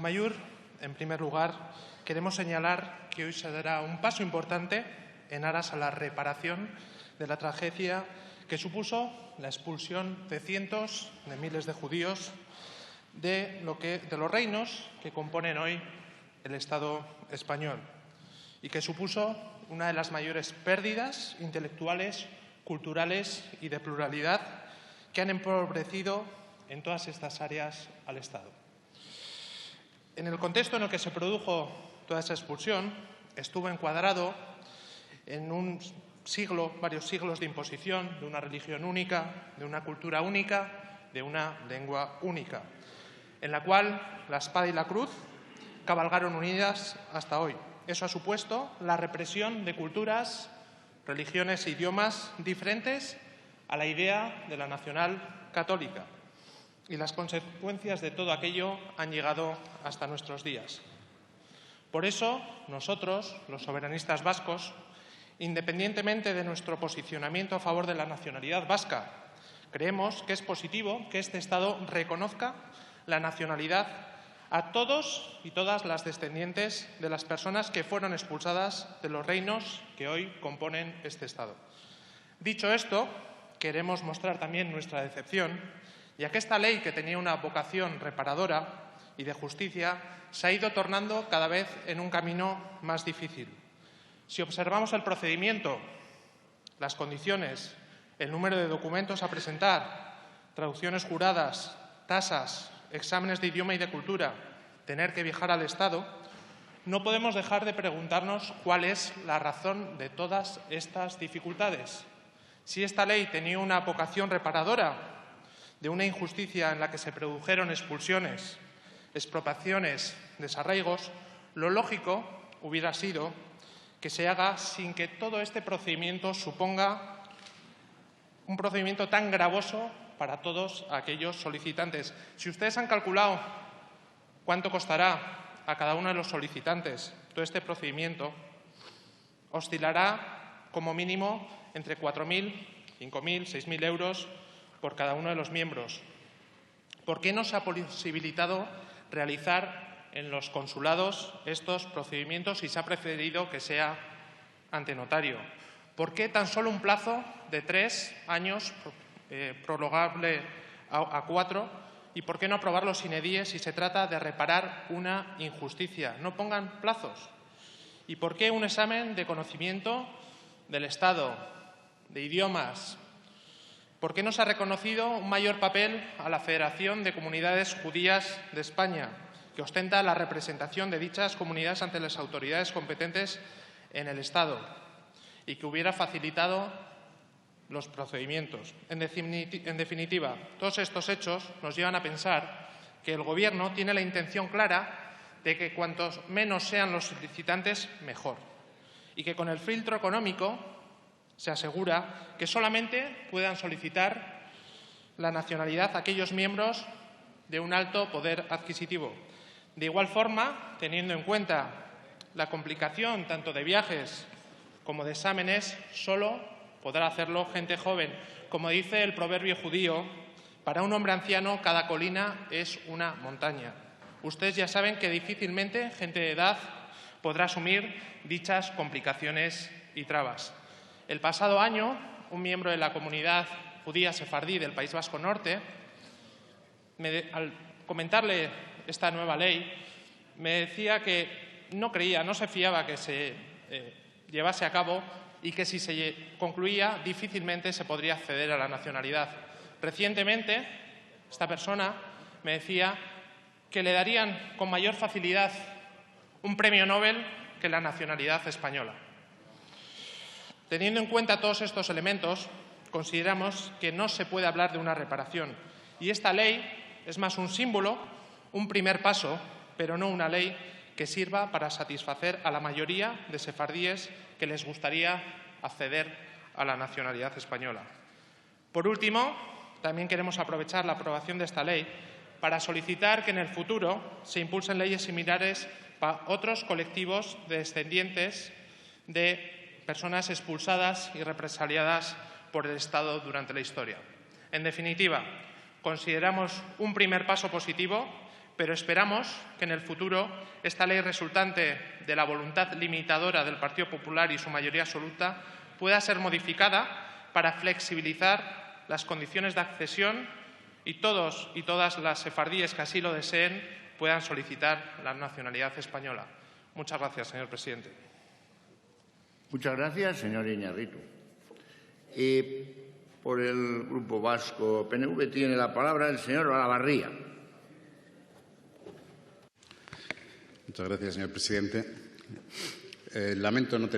Amaiur, en primer lugar, queremos señalar que hoy se dará un paso importante en aras a la reparación de la tragedia que supuso la expulsión de cientos de miles de judíos de los reinos que componen hoy el Estado español y que supuso una de las mayores pérdidas intelectuales, culturales y de pluralidad que han empobrecido en todas estas áreas al Estado. En el contexto en el que se produjo toda esa expulsión, estuvo encuadrado en un siglo, varios siglos de imposición de una religión única, de una cultura única, de una lengua única, en la cual la espada y la cruz cabalgaron unidas hasta hoy. Eso ha supuesto la represión de culturas, religiones e idiomas diferentes a la idea de la nacional católica. Y las consecuencias de todo aquello han llegado hasta nuestros días. Por eso, nosotros, los soberanistas vascos, independientemente de nuestro posicionamiento a favor de la nacionalidad vasca, creemos que es positivo que este Estado reconozca la nacionalidad a todos y todas las descendientes de las personas que fueron expulsadas de los reinos que hoy componen este Estado. Dicho esto, queremos mostrar también nuestra decepción, ya que esta ley, que tenía una vocación reparadora y de justicia, se ha ido tornando cada vez en un camino más difícil. Si observamos el procedimiento, las condiciones, el número de documentos a presentar, traducciones juradas, tasas, exámenes de idioma y de cultura, tener que viajar al Estado, no podemos dejar de preguntarnos cuál es la razón de todas estas dificultades. Si esta ley tenía una vocación reparadora de una injusticia en la que se produjeron expulsiones, expropiaciones, desarraigos, lo lógico hubiera sido que se haga sin que todo este procedimiento suponga un procedimiento tan gravoso para todos aquellos solicitantes. Si ustedes han calculado cuánto costará a cada uno de los solicitantes todo este procedimiento, oscilará como mínimo entre 4.000, 5.000, 6.000 euros por cada uno de los miembros. ¿Por qué no se ha posibilitado realizar en los consulados estos procedimientos y se ha preferido que sea ante notario? ¿Por qué tan solo un plazo de 3 años, prorrogable a 4? ¿Y por qué no aprobarlo sin edie si se trata de reparar una injusticia? No pongan plazos. ¿Y por qué un examen de conocimiento del Estado, de idiomas? ¿Por qué no se ha reconocido un mayor papel a la Federación de Comunidades Judías de España, que ostenta la representación de dichas comunidades ante las autoridades competentes en el Estado y que hubiera facilitado los procedimientos? En definitiva, todos estos hechos nos llevan a pensar que el Gobierno tiene la intención clara de que cuantos menos sean los solicitantes, mejor, y que con el filtro económico se asegura que solamente puedan solicitar la nacionalidad aquellos miembros de un alto poder adquisitivo. De igual forma, teniendo en cuenta la complicación tanto de viajes como de exámenes, solo podrá hacerlo gente joven. Como dice el proverbio judío, para un hombre anciano cada colina es una montaña. Ustedes ya saben que difícilmente gente de edad podrá asumir dichas complicaciones y trabas. El pasado año, un miembro de la comunidad judía sefardí del País Vasco Norte, al comentarle esta nueva ley, me decía que no creía, no se fiaba que se llevase a cabo y que si se concluía difícilmente se podría acceder a la nacionalidad. Recientemente, esta persona me decía que le darían con mayor facilidad un premio Nobel que la nacionalidad española. Teniendo en cuenta todos estos elementos, consideramos que no se puede hablar de una reparación. Y esta ley es más un símbolo, un primer paso, pero no una ley que sirva para satisfacer a la mayoría de sefardíes que les gustaría acceder a la nacionalidad española. Por último, también queremos aprovechar la aprobación de esta ley para solicitar que en el futuro se impulsen leyes similares para otros colectivos de descendientes de personas expulsadas y represaliadas por el Estado durante la historia. En definitiva, consideramos un primer paso positivo, pero esperamos que en el futuro esta ley resultante de la voluntad limitadora del Partido Popular y su mayoría absoluta pueda ser modificada para flexibilizar las condiciones de accesión y todos y todas las sefardíes que así lo deseen puedan solicitar la nacionalidad española. Muchas gracias, señor presidente. Muchas gracias, señor Iñárritu. Y por el Grupo Vasco PNV tiene la palabra el señor Olavarría. Muchas gracias, señor presidente. Lamento no tener